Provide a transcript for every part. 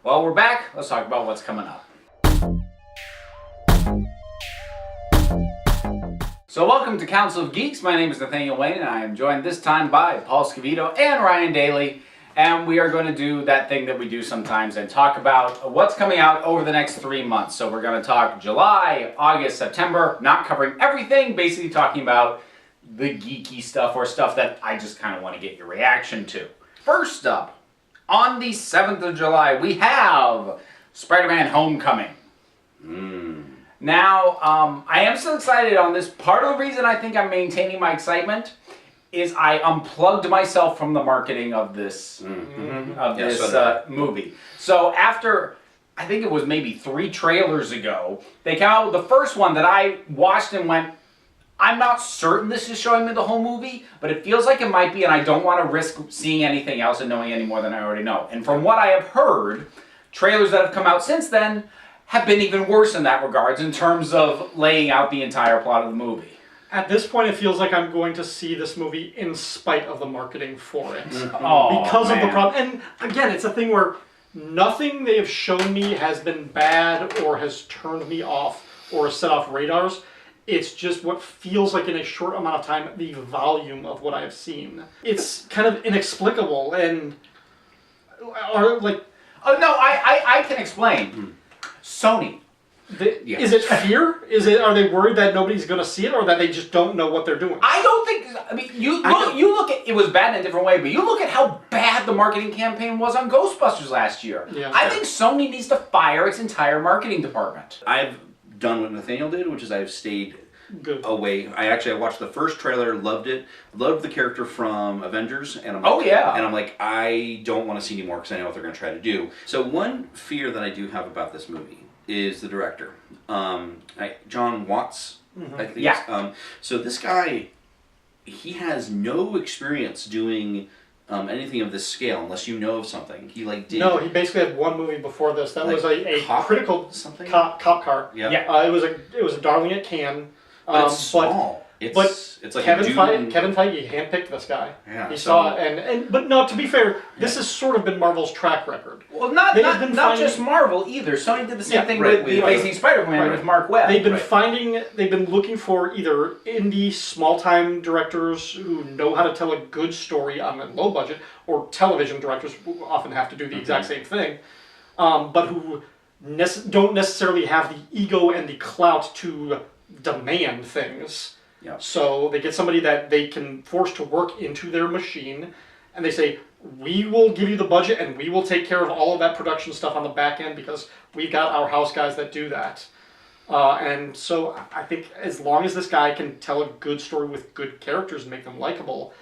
Well, we're back. Let's talk about what's coming up. So welcome to Council of Geeks. My name is Nathaniel Wayne, and I am joined this time by Paul Scavito and Ryan Daly. And we are going to do that thing that we do sometimes and talk about what's coming out over the next 3 months. So we're going to talk July, August, September, not covering everything, basically talking about the geeky stuff or stuff that I just kind of want to get your reaction to. First up, on the 7th of July, we have Spider-Man Homecoming. Now, I am still excited on this. Part of the reason I think I'm maintaining my excitement is I unplugged myself from the marketing of this movie. So after, I think it was maybe 3 trailers ago, they came out with the first one that I watched and went, I'm not certain this is showing me the whole movie, but it feels like it might be, and I don't want to risk seeing anything else and knowing any more than I already know. And from what I have heard, trailers that have come out since then have been even worse in that regards in terms of laying out the entire plot of the movie. At this point, it feels like I'm going to see this movie in spite of the marketing for it. Because of the problem. And again, it's a thing where nothing they have shown me has been bad or has turned me off or set off radars. It's just what feels like in a short amount of time, the volume of what I have seen. It's kind of inexplicable and... I can explain. Sony. Is it fear? Are they worried that nobody's going to see it, or that they just don't know what they're doing? I don't think. I mean, you look at it was bad in a different way, but you look at how bad the marketing campaign was on Ghostbusters last year. Yeah. I think Sony needs to fire its entire marketing department. I've done what Nathaniel did, which is I've stayed away. I watched the first trailer, loved it, loved the character from Avengers, and I'm like, and I'm like, I don't want to see anymore because I know what they're going to try to do. So one fear that I do have about this movie is the director, John Watts. I think. Yeah. So this guy, he has no experience doing anything of this scale unless you know of something. He did. No, he basically had one movie before this. That was a critical something cop car. Yeah. It was a darling at Cannes. But it's small. It's like Kevin Feige handpicked this guy. Yeah, he saw it, but no. To be fair, this has sort of been Marvel's track record. Well, not just Marvel either. Sony did the same thing with the Amazing Spider-Man with Mark Webb. They've been looking for either indie, small-time directors who know how to tell a good story on a low budget, or television directors who often have to do the exact same thing, but who don't necessarily have the ego and the clout to demand things. Yep. So they get somebody that they can force to work into their machine, and they say, we will give you the budget and we will take care of all of that production stuff on the back end because we've got our house guys that do that. And so I think as long as this guy can tell a good story with good characters and make them likable,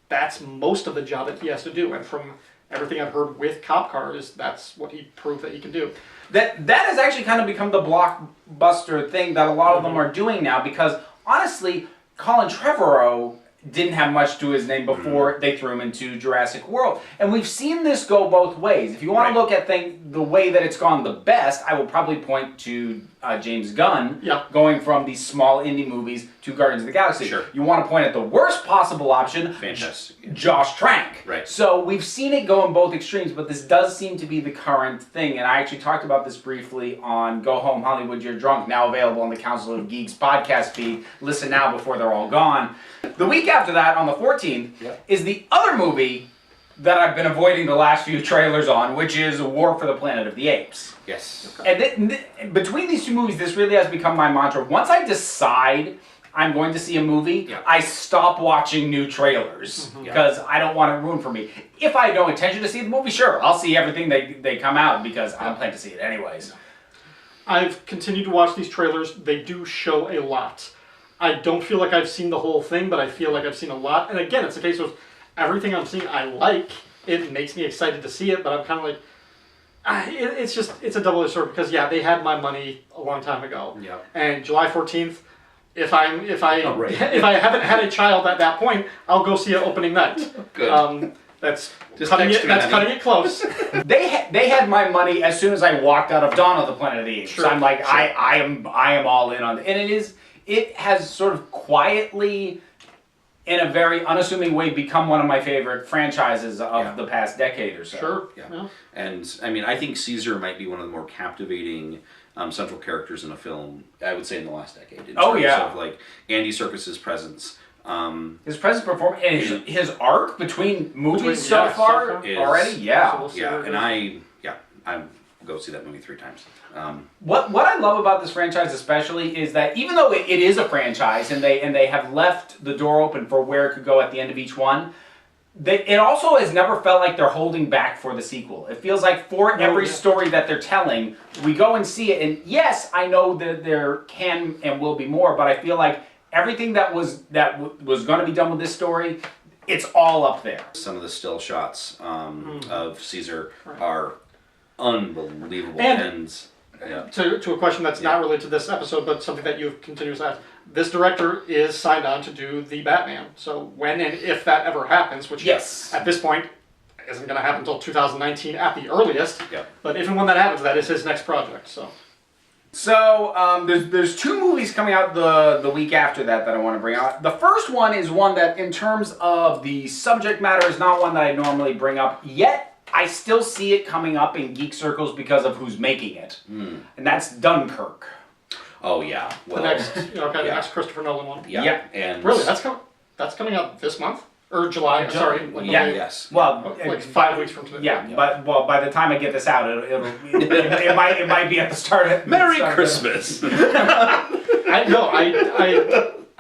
that's most of the job that he has to do. And from everything I've heard with Cop Car, that's what he proved that he can do. That has actually kind of become the blockbuster thing that a lot of them are doing now, because honestly, Colin Trevorrow didn't have much to his name before they threw him into Jurassic World. And we've seen this go both ways. If you want to look at the way that it's gone the best, I will probably point to James Gunn going from these small indie movies to Guardians of the Galaxy. Sure. You want to point at the worst possible option, Fantastic. Josh Trank. Right. So we've seen it go in both extremes, but this does seem to be the current thing. And I actually talked about this briefly on Go Home Hollywood, You're Drunk, now available on the Council of Geeks podcast feed. Listen now before they're all gone. The week after that, on the 14th, is the other movie that I've been avoiding the last few trailers on, which is War for the Planet of the Apes. Yes. And between these two movies, this really has become my mantra. Once I decide I'm going to see a movie, I stop watching new trailers because I don't want it ruined for me. If I have no intention to see the movie, sure, I'll see everything they come out because I don't plan to see it anyways. I've continued to watch these trailers. They do show a lot. I don't feel like I've seen the whole thing, but I feel like I've seen a lot. And again, it's a case of everything I'm seeing I like. It makes me excited to see it, but I'm kind of like, it's a double-edged sword because they had my money a long time ago. Yeah. And July 14th, if I haven't had a child at that point, I'll go see it opening night. Good. That's cutting it close. They had my money as soon as I walked out of Dawn of the Planet of the Apes. Sure. So I'm like, I am all in on it. And it has sort of quietly in a very unassuming way, become one of my favorite franchises of the past decade or so. Sure. Yeah. And I mean, I think Caesar might be one of the more captivating central characters in a film, I would say, in the last decade. In terms of like Andy Serkis's presence. His presence, performance, and his arc between movies so far already, and I'm go see that movie 3 times. What I love about this franchise especially is that even though it is a franchise and they have left the door open for where it could go at the end of each one, it also has never felt like they're holding back for the sequel. It feels like for every story that they're telling, we go and see it, and yes, I know that there can and will be more, but I feel like everything that was going to be done with this story, it's all up there. Some of the still shots of Caesar are unbelievable. And to a question that's not related to this episode, but something that you've continuously asked, this director is signed on to do the Batman. So when and if that ever happens, which at this point isn't going to happen until 2019 at the earliest, but if and when that happens, that is his next project. So there's 2 movies coming out the week after that I want to bring out. The first one is one that, in terms of the subject matter, is not one that I normally bring up, yet I still see it coming up in geek circles because of who's making it. And that's Dunkirk. Oh yeah. Well, the next Christopher Nolan one. Yeah. And really, that's coming out this month? Or July, sorry. Yes. Well, like 5 weeks from today. Yeah, but by the time I get this out, it might be at the start of Merry Christmas.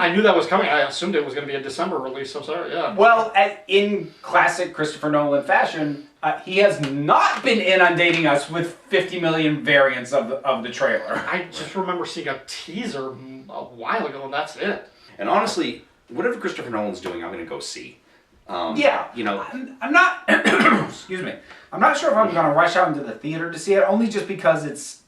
I knew that was coming. I assumed it was going to be a December release. I'm sorry. Yeah. Well, in classic Christopher Nolan fashion, he has not been inundating us with 50 million variants of the trailer. I just remember seeing a teaser a while ago, and that's it. And honestly, whatever Christopher Nolan's doing, I'm going to go see. You know, I'm not. Excuse me. I'm not sure if I'm going to rush out into the theater to see it, only just because it's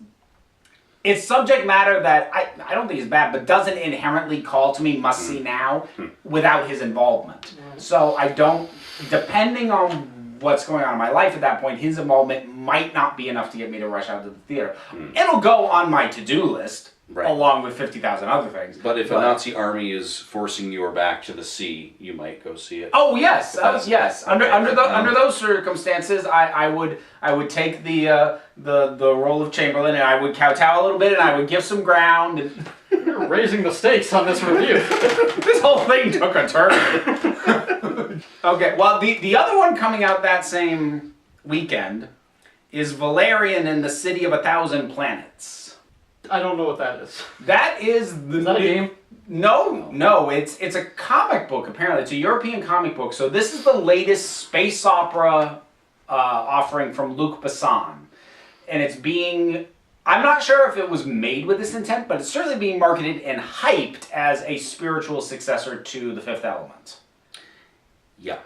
subject matter that I don't think is bad, but doesn't inherently call to me must see now without his involvement. So I don't. Depending on what's going on in my life at that point, his involvement might not be enough to get me to rush out to the theater. It'll go on my to-do list. Along with 50,000 other things. But if a Nazi army is forcing your back to the sea, you might go see it. Oh yes, yes. Under those circumstances, I would take the role of Chamberlain, and I would kowtow a little bit, and I would give some ground. And you're raising the stakes on this review. This whole thing took a turn. Okay, well the other one coming out that same weekend is Valerian and the City of 1,000 Planets. I don't know what that is. That is Is that a game? No. It's a comic book, apparently. It's a European comic book. So this is the latest space opera offering from Luc Besson. And it's being... I'm not sure if it was made with this intent, but it's certainly being marketed and hyped as a spiritual successor to The Fifth Element. Yeah.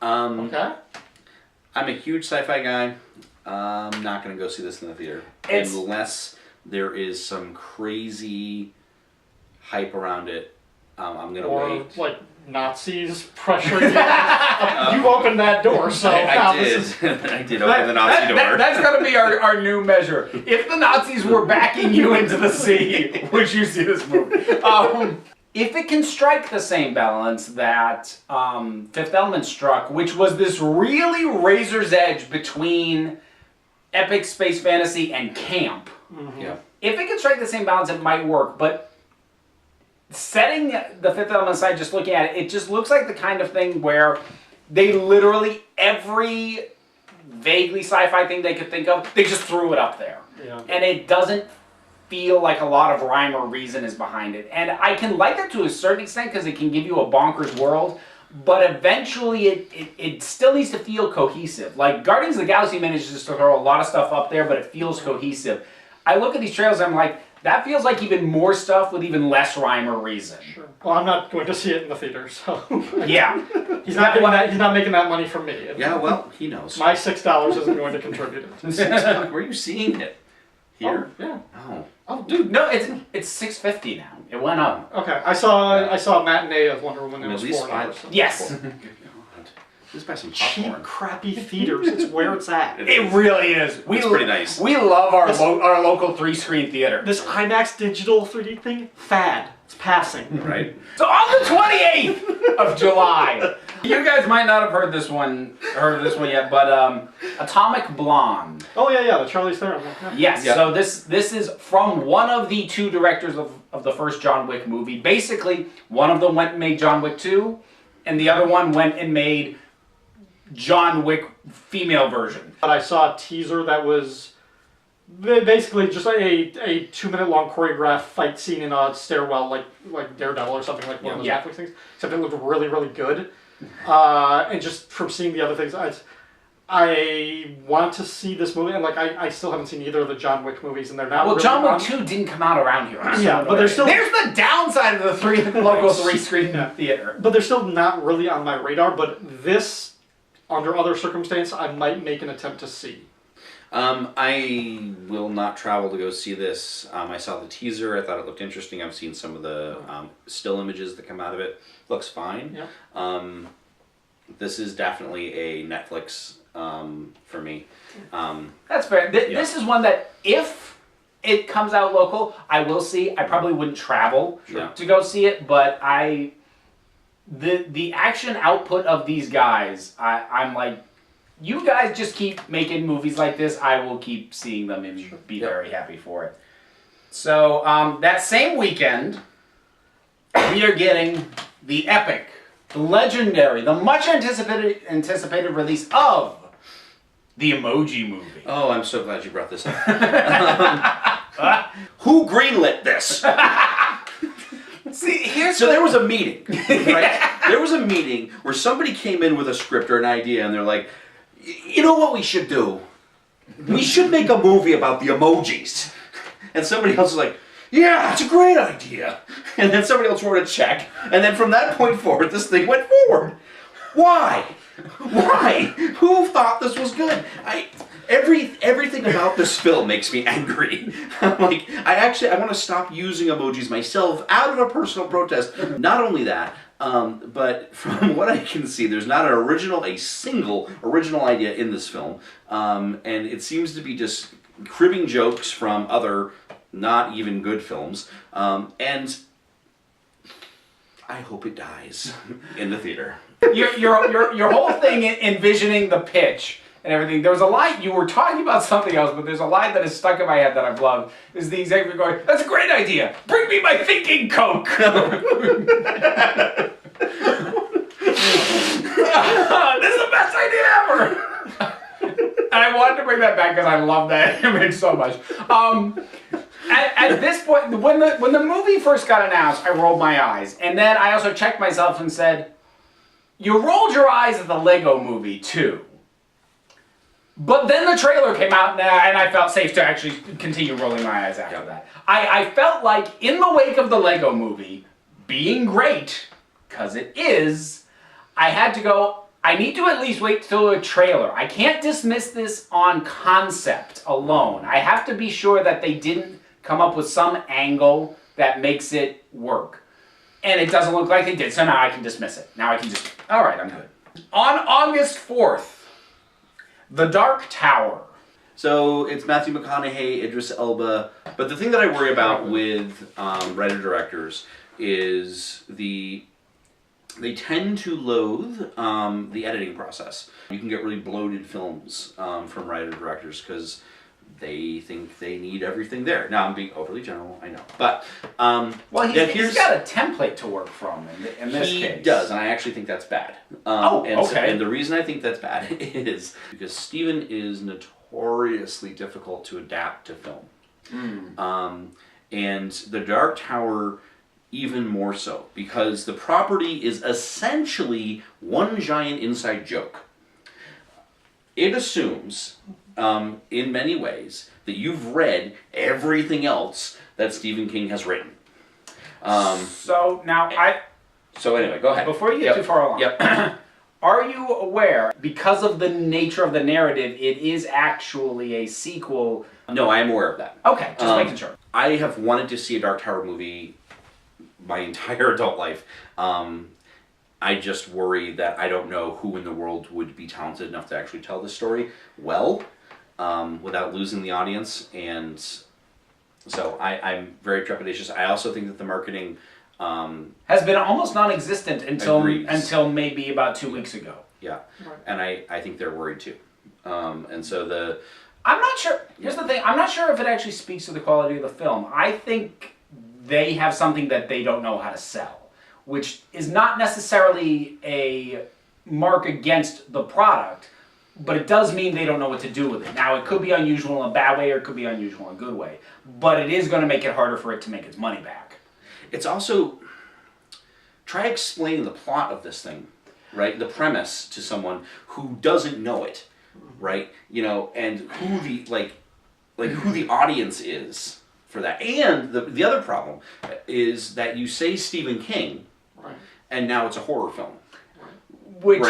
Okay. I'm a huge sci-fi guy. I'm not going to go see this in the theater. Unless... there is some crazy hype around it. I'm going to wait. Or, like, Nazis pressuring you. You opened that door, so... I did. I did open the Nazi door. That's going to be our new measure. If the Nazis were backing you into the sea, would you see this movie? If it can strike the same balance that Fifth Element struck, which was this really razor's edge between epic space fantasy and camp, if it can strike the same balance, it might work. But setting the Fifth Element aside, just looking at it, it just looks like the kind of thing where they literally, every vaguely sci-fi thing they could think of, they just threw it up there. And it doesn't feel like a lot of rhyme or reason is behind it. And I can like that to a certain extent because it can give you a bonkers world. But eventually, it still needs to feel cohesive. Like, Guardians of the Galaxy manages to throw a lot of stuff up there, but it feels cohesive. I look at these trailers and I'm like, that feels like even more stuff with even less rhyme or reason. Sure. Well, I'm not going to see it in the theater, so... Yeah. He's not making that money from me. Yeah, well, he knows. My $6 isn't going to contribute it. Where are you seeing it? Here? Oh, yeah. Oh, dude, no, it's $6.50 now. It went up. Okay, I saw a matinee of Wonder Woman. It was at least $4. Yes. Just buy some popcorn. Cheap, crappy theaters. It's where it's at. It really is. It's pretty nice. We love our local 3-screen theater. This IMAX digital 3D thing, fad. It's passing. Right. So on the 28th of July, you guys might not have heard of this one yet, but Atomic Blonde. Oh yeah, the Charlize Theron. Yeah. Yes. Yeah. So this is from one of the two directors of the first John Wick movie. Basically, one of them went and made John Wick 2, and the other one went and made John Wick female version. But I saw a teaser that was basically just a 2-minute long choreographed fight scene in a stairwell, like Daredevil or something, like one of those Netflix things. Except it looked really, really good. And just from seeing the other things, I want to see this movie, and I still haven't seen either of the John Wick movies, and they're not. Well, really John Wick 2 didn't come out around here. Yeah, but there's the downside of the local 3-screen theater. But they're still not really on my radar. But this, under other circumstances, I might make an attempt to see. I will not travel to go see this. I saw the teaser. I thought it looked interesting. I've seen some of the still images that come out of it. Looks fine. Yeah. This is definitely a Netflix for me. That's fair. This is one that if it comes out local, I will see. I probably wouldn't travel to go see it, but the action output of these guys, I'm like, you guys just keep making movies like this. I will keep seeing them and be very happy for it. So that same weekend, we are getting the epic, the legendary, the much anticipated release of the Emoji Movie. Oh, I'm so glad you brought this up. Who greenlit this? See, so there was a meeting, right? There was a meeting where somebody came in with a script or an idea, and they're like, you know what we should do? We should make a movie about the emojis. And somebody else was like, yeah, it's a great idea. And then somebody else wrote a check. And then from that point forward, this thing went forward. Why? Why? Who thought this was good? Everything about this film makes me angry. I'm like, I want to stop using emojis myself out of a personal protest. Not only that, but from what I can see, there's not a single original idea in this film. And it seems to be just cribbing jokes from other not even good films. And I hope it dies in the theater. Your whole thing envisioning the pitch and everything. There was a line, you were talking about something else, but there's a line that is stuck in my head that I've loved. Is the executive going, that's a great idea. Bring me my thinking Coke. This is the best idea ever. And I wanted to bring that back because I love that image so much. At this point, when the movie first got announced, I rolled my eyes. And then I also checked myself and said, you rolled your eyes at the Lego Movie too. But then the trailer came out and I felt safe to actually continue rolling my eyes after that. I felt like in the wake of the Lego Movie being great, because it is, I had to go, I need to at least wait till a trailer. I can't dismiss this on concept alone. I have to be sure that they didn't come up with some angle that makes it work. And it doesn't look like they did, so now I can dismiss it. Now I can just, all right, I'm good. On August 4th, The Dark Tower. So it's Matthew McConaughey, Idris Elba, but the thing that I worry about with writer-directors is they tend to loathe the editing process. You can get really bloated films from writer-directors because they think they need everything there. Now, I'm being overly general, I know. But, well, he's got a template to work from in this case. He does, and I actually think that's bad. Okay. And the reason I think that's bad is because Steven is notoriously difficult to adapt to film. And The Dark Tower even more so, because the property is essentially one giant inside joke. It assumes, in many ways, that you've read everything else that Stephen King has written. So anyway, go ahead. Before you get too far along, are you aware, because of the nature of the narrative, it is actually a sequel? No, I am aware of that. Okay, just making sure. I have wanted to see a Dark Tower movie my entire adult life. I just worry that I don't know who in the world would be talented enough to actually tell this story well, without losing the audience. And so I'm very trepidatious. I also think that the marketing has been almost non-existent until maybe about 2 weeks ago. Yeah, and I think they're worried too. And so I'm not sure. Here's the thing. I'm not sure if it actually speaks to the quality of the film. I think they have something that they don't know how to sell, which is not necessarily a mark against the product, but it does mean they don't know what to do with it. Now, it could be unusual in a bad way or it could be unusual in a good way, but it is going to make it harder for it to make its money back. It's also, try explaining the plot of this thing, right? The premise to someone who doesn't know it, right? You know, and who the, who the audience is for that. And the other problem is that you say Stephen King, right, and now it's a horror film. Which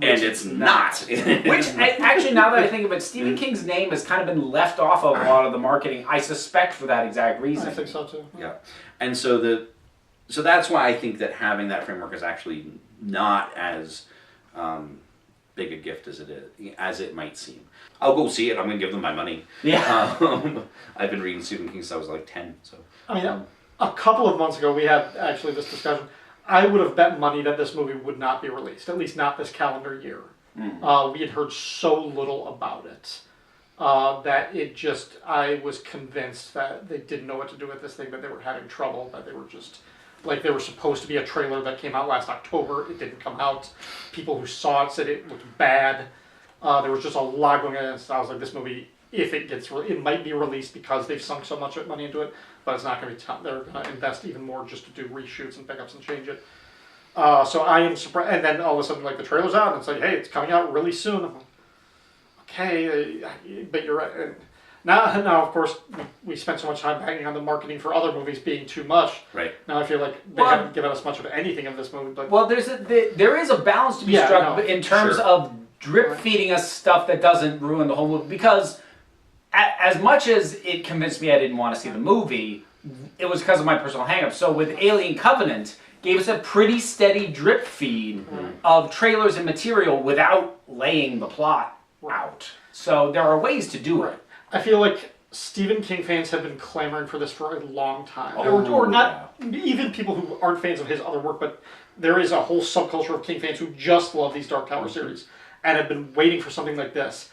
it's not. Which, actually, now that I think of it, Stephen King's name has kind of been left off of a lot of the marketing, I suspect, for that exact reason. I think so, too. Yeah. And so that's why I think that having that framework is actually not as big a gift as it might seem. I'll go see it. I'm going to give them my money. Yeah. I've been reading Stephen King since I was like 10. So I mean, a couple of months ago, we had actually this discussion. I would have bet money that this movie would not be released, at least not this calendar year. We had heard so little about it that it just, I was convinced that they didn't know what to do with this thing, that they were having trouble, that they were just, like, they were supposed to be a trailer that came out last October. It didn't come out. People who saw it said it looked bad. There was just a lot going on. So I was like, this movie, if it gets, it might be released because they've sunk so much money into it, but it's not going to be, they're going to invest even more just to do reshoots and pickups and change it. So I am surprised, and then all of a sudden, like, the trailer's out, and it's like, hey, it's coming out really soon. I'm like, okay, but you're right. And now, of course, we spent so much time banging on the marketing for other movies being too much. Right. Now I feel like they haven't given us much of anything of this movie. But well, there is a balance to be struck in terms of drip feeding us stuff that doesn't ruin the whole movie. Because as much as it convinced me I didn't want to see the movie, it was because of my personal hang-up. So with Alien Covenant, gave us a pretty steady drip feed of trailers and material without laying the plot out. So there are ways to do it. I feel like Stephen King fans have been clamoring for this for a long time. Or not even people who aren't fans of his other work, but there is a whole subculture of King fans who just love these Dark Tower series and have been waiting for something like this.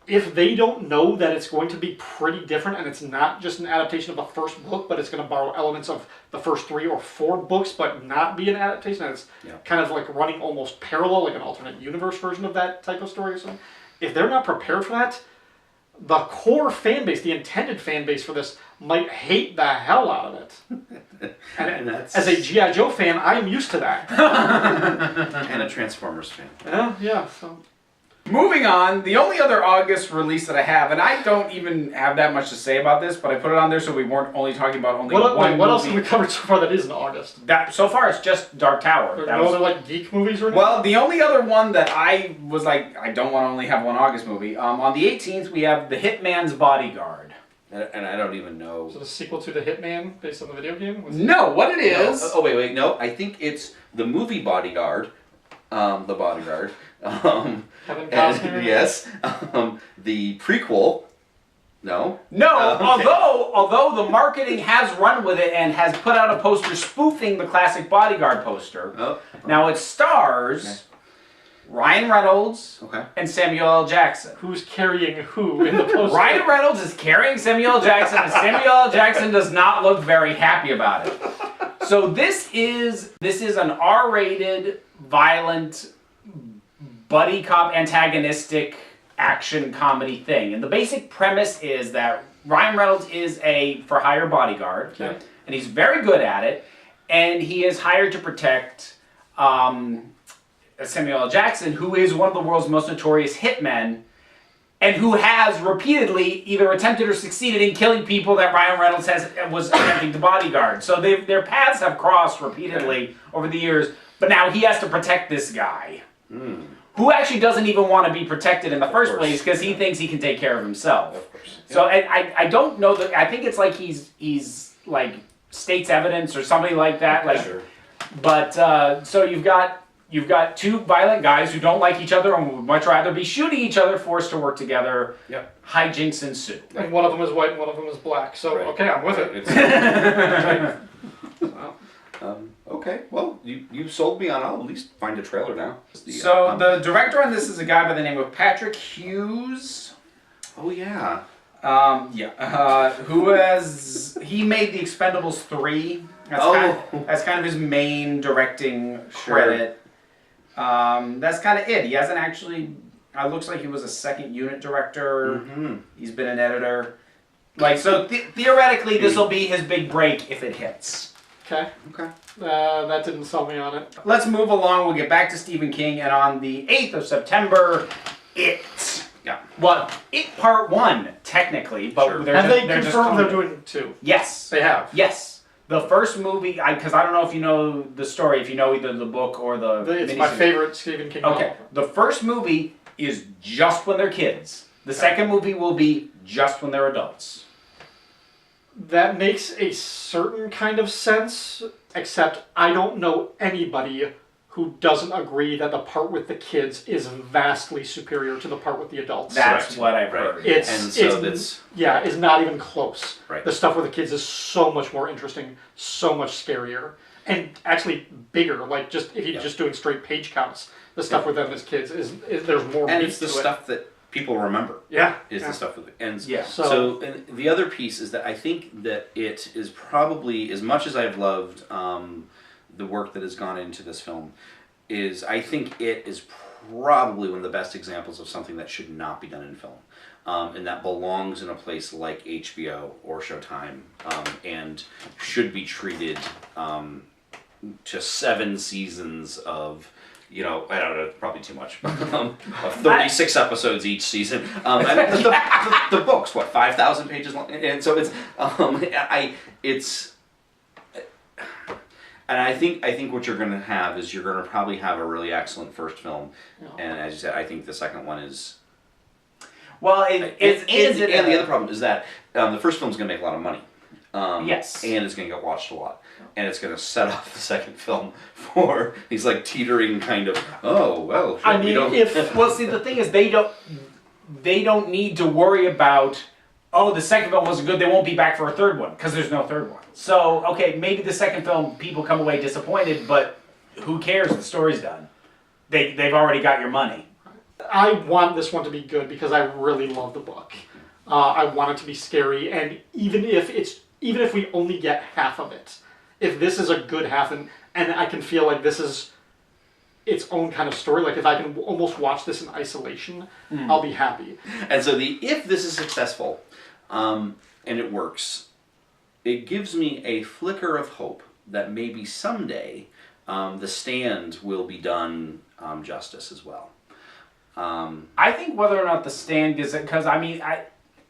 If they don't know that it's going to be pretty different and it's not just an adaptation of the first book, but it's going to borrow elements of the first 3 or 4 books, but not be an adaptation, and it's kind of like running almost parallel, like an alternate universe version of that type of story or something, if they're not prepared for that, the core fan base, the intended fan base for this, might hate the hell out of it. And as a G.I. Joe fan, I'm used to that. And a Transformers fan. Yeah, so... Moving on, the only other August release that I have, and I don't even have that much to say about this, but I put it on there so we weren't only talking about one movie. What else have we covered so far that isn't August? So far, it's just Dark Tower. There are no other, like, geek movies or anything? Well, the only other one that I was like, I don't want to only have one August movie. On the 18th, we have The Hitman's Bodyguard. And I don't even know. So the sequel to The Hitman, based on the video game? No, what it is... No. Oh, wait, no. I think it's the movie Bodyguard. The Bodyguard. Kevin Costner? Yes. The prequel. No. No. Okay. Although the marketing has run with it and has put out a poster spoofing the classic Bodyguard poster. Oh. Now it stars Ryan Reynolds and Samuel L. Jackson. Who's carrying who in the poster? Ryan Reynolds is carrying Samuel L. Jackson, and Samuel L. Jackson does not look very happy about it. So this is an R-rated, violent, buddy cop antagonistic action comedy thing. And the basic premise is that Ryan Reynolds is a for-hire bodyguard, and he's very good at it, and he is hired to protect Samuel L. Jackson, who is one of the world's most notorious hitmen, and who has repeatedly either attempted or succeeded in killing people that Ryan Reynolds was attempting to bodyguard. So their paths have crossed repeatedly over the years, but now he has to protect this guy. Who actually doesn't even want to be protected in the first place because he thinks he can take care of himself. Of course. So I don't know that. I think it's like he's like state's evidence or something like that. Like But so you've got two violent guys who don't like each other and would much rather be shooting each other, forced to work together. Yep. Hijinks ensue. And one of them is white and one of them is black. So, okay, I'm with it. Okay, well, you sold me on. I'll at least find a trailer now. So the director on this is a guy by the name of Patrick Hughes. Oh yeah. He made The Expendables 3. That's kind of his main directing credit. That's kind of it. He hasn't actually. It looks like he was a second unit director. Mm-hmm. He's been an editor. So theoretically, this will be his big break if it hits. Okay. That didn't sell me on it. Let's move along. We'll get back to Stephen King, and on the 8th of September, It. Yeah. Well, It Part 1, technically, but have they confirmed they're doing 2? Yes. They have? Yes. The first movie, because I don't know if you know the story, if you know either the book or the It's my favorite Stephen King novel. Okay. The first movie is just when they're kids. The second movie will be just when they're adults. That makes a certain kind of sense, except I don't know anybody who doesn't agree that the part with the kids is vastly superior to the part with the adults. That's what I've heard. It's not even close. Right. The stuff with the kids is so much more interesting, so much scarier, and actually bigger. If you're just doing straight page counts, the stuff with them as kids is there's more. And it's the stuff that people remember. The stuff with and so and the other piece is that I think that it is probably, as much as I've loved the work that has gone into this film, I think it is probably one of the best examples of something that should not be done in film, and that belongs in a place like HBO or Showtime, and should be treated to 7 seasons of. I don't know, probably too much. Of 36 episodes each season. And the book's 5,000 pages long, and so it's and I think what you're going to have is you're going to probably have a really excellent first film, and as you said, I think the second one is. Well, and the other problem is that the first film's going to make a lot of money. Yes. And it's going to get watched a lot. And it's going to set off the second film for these teetering kind of, well, I mean, the thing is they don't need to worry about, the second film wasn't good, they won't be back for a third one, because there's no third one. So, okay, maybe the second film people come away disappointed, but who cares? The story's done. They've already got your money. I want this one to be good because I really love the book. I want it to be scary, and even if we only get half of it, if this is a good half, and I can feel like this is its own kind of story, if I can almost watch this in isolation, I'll be happy. And so if this is successful, and it works, it gives me a flicker of hope that maybe someday The Stand will be done justice as well. I think whether or not The Stand is, because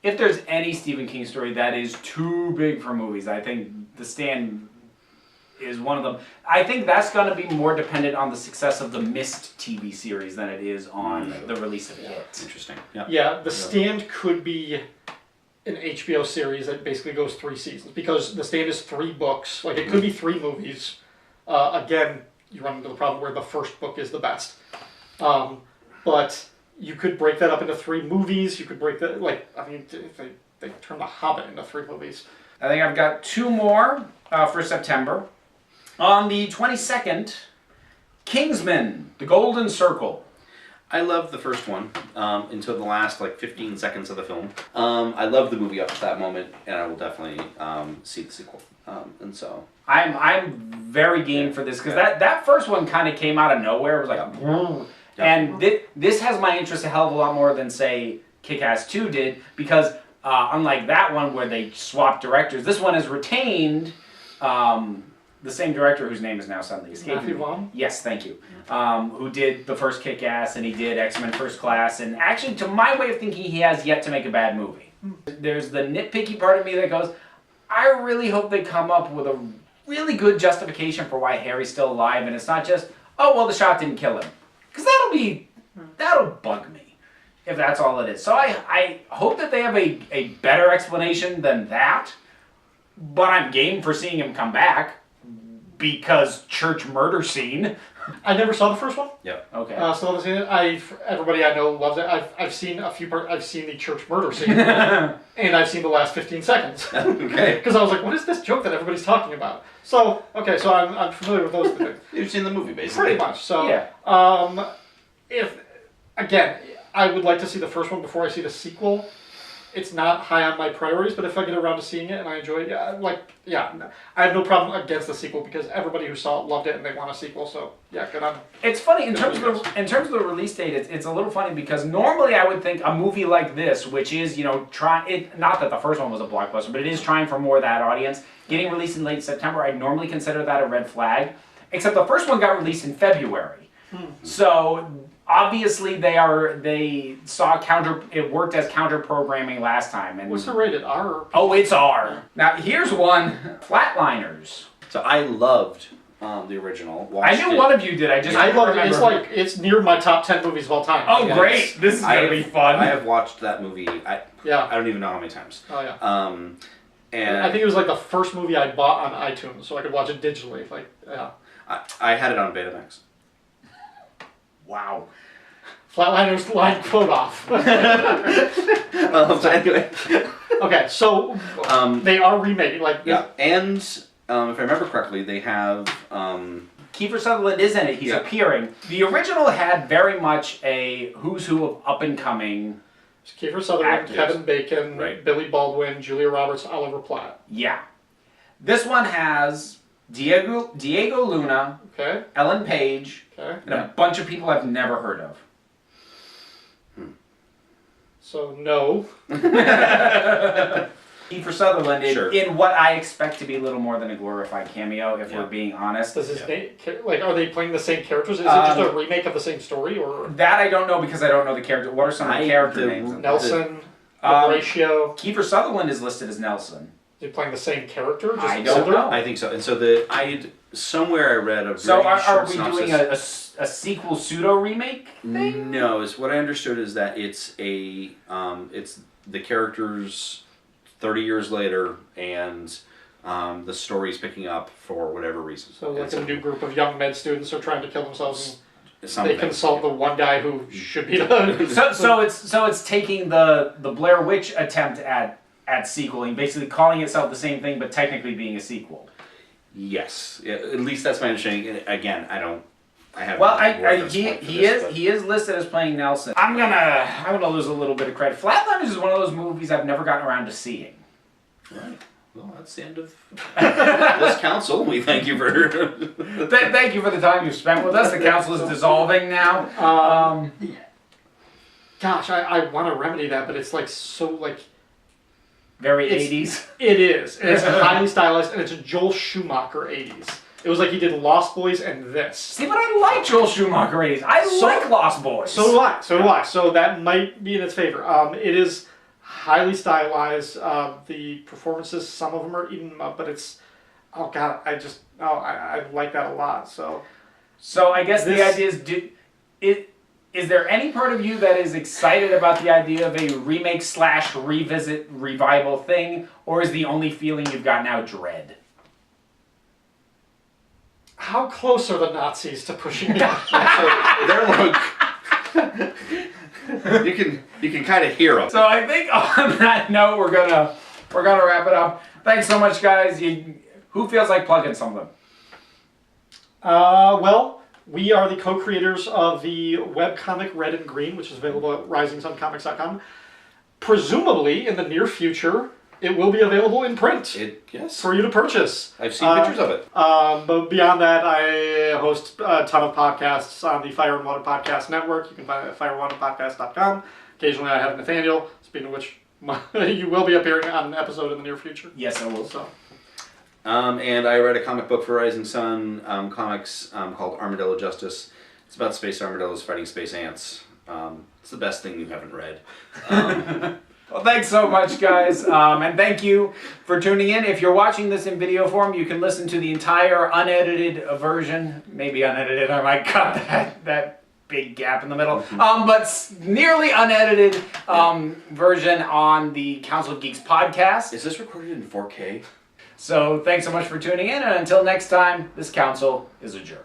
if there's any Stephen King story that is too big for movies, I think The Stand is one of them. I think that's going to be more dependent on the success of the Mist TV series than it is on the release of It. Interesting. Yeah, The Stand could be an HBO series that basically goes 3 seasons, because The Stand is 3 books. It could be 3 movies. Again, you run into the problem where the first book is the best. But you could break that up into 3 movies. You could break that, if they turn The Hobbit into 3 movies. I think I've got 2 more for September. On the 22nd, Kingsman, The Golden Circle. I loved the first one until the last 15 seconds of the film. I loved the movie up to that moment, and I will definitely see the sequel. And so I'm very game for this, because that first one kind of came out of nowhere. It was and this has my interest a hell of a lot more than, say, Kick-Ass 2 did, because unlike that one where they swapped directors, this one has retained the same director whose name is now suddenly escaping me. Matthew Vaughn? Yes, thank you. Who did the first Kick-Ass, and he did X-Men First Class, and actually, to my way of thinking, he has yet to make a bad movie. There's the nitpicky part of me that goes, I really hope they come up with a really good justification for why Harry's still alive, and it's not just, the shot didn't kill him. Because that'll bug me, if that's all it is. So I hope that they have a better explanation than that, but I'm game for seeing him come back. because church murder scene. I never saw the first one. Yep. Okay. Still haven't seen it. Everybody I know loves it. I've seen a few I've seen the church murder scene, and I've seen the last 15 seconds. Okay. Because I was like, what is this joke that everybody's talking about? So okay, so I'm familiar with those things. You've seen the movie, basically. Pretty much. So yeah. If again, I would like to see the first one before I see the sequel. It's not high on my priorities, but if I get around to seeing it and I enjoy it, I have no problem against the sequel because everybody who saw it loved it and they want a sequel. So yeah, good on. It's funny in terms of the release date. It's a little funny because normally I would think a movie like this, which is not that the first one was a blockbuster, but it is trying for more of that audience. Getting released in late September, I'd normally consider that a red flag. Except the first one got released in February, so. Obviously, they saw it worked as counter programming last time. And what's it rated? R? Oh, it's R. Now here's one: Flatliners. So I loved the original. I knew one of you did. I love it. It's near my top 10 movies of all time. Oh, great! This is gonna be fun. I have watched that movie. I don't even know how many times. Oh yeah. And I think it was like the first movie I bought on iTunes, so I could watch it digitally. I had it on Betamax. Wow. Flatliners line quote off. So anyway. Okay, so they are remaking and if I remember correctly, they have Kiefer Sutherland is in it. He's appearing. The original had very much a who's who of up and coming. Kiefer Sutherland, actors. Kevin Bacon, Billy Baldwin, Julia Roberts, Oliver Platt. Yeah. This one has Diego Luna, Ellen Page, and a bunch of people I've never heard of. So no. Kiefer Sutherland in what I expect to be little more than a glorified cameo, if we're being honest. Does his name, are they playing the same characters? Is it just a remake of the same story, or that I don't know because I don't know the character. What are some of the character names? Nelson, Horatio. Kiefer Sutherland is listed as Nelson. Is he playing the same character? I don't know. I think so. And so somewhere I read a So are we doing a sequel pseudo remake thing? No, what I understood is that it's the characters 30 years later and the story's picking up for whatever reason. So like a new group of young med students are trying to kill themselves and they consult the one guy who should be the so it's taking the Blair Witch attempt at sequeling, basically calling itself the same thing, but technically being a sequel. Yes, at least that's my understanding. Again, I haven't. Well, he is listed as playing Nelson. I'm gonna lose a little bit of credit. Flatliners is one of those movies I've never gotten around to seeing. Right. Well, that's the end of this council. We thank you for thank you for the time you've spent with us. The council is dissolving now. Gosh, I want to remedy that, but it's very 80s. It is. And it's highly stylized, and it's a Joel Schumacher 80s. It was like he did Lost Boys and this. See, but I like Joel Schumacher 80s. I like Lost Boys. So do I. So that might be in its favor. It is highly stylized. The performances, some of them are eating them up, but it's... Oh, God, I like that a lot. So I guess the idea is there any part of you that is excited about the idea of a remake / revisit revival thing, or is the only feeling you've got now dread? How close are the Nazis to pushing it? They're you can kind of hear them. So I think on that note, we're gonna wrap it up. Thanks so much, guys. Who feels like plugging something? Well, we are the co-creators of the webcomic Red and Green, which is available at risingsuncomics.com. Presumably, in the near future, it will be available in print for you to purchase. I've seen pictures of it. But beyond that, I host a ton of podcasts on the Fire and Water Podcast Network. You can find it at fireandwaterpodcast.com. Occasionally I have Nathaniel, speaking of which you will be appearing on an episode in the near future. Yes, I will. So. And I read a comic book for Rising Sun Comics called Armadillo Justice. It's about space armadillos fighting space ants. It's the best thing you haven't read. Well, thanks so much, guys. And thank you for tuning in. If you're watching this in video form, you can listen to the entire unedited version. Maybe unedited. I might cut that big gap in the middle. But nearly unedited version on the Council of Geeks podcast. Is this recorded in 4K? So thanks so much for tuning in, and until next time, this council is adjourned.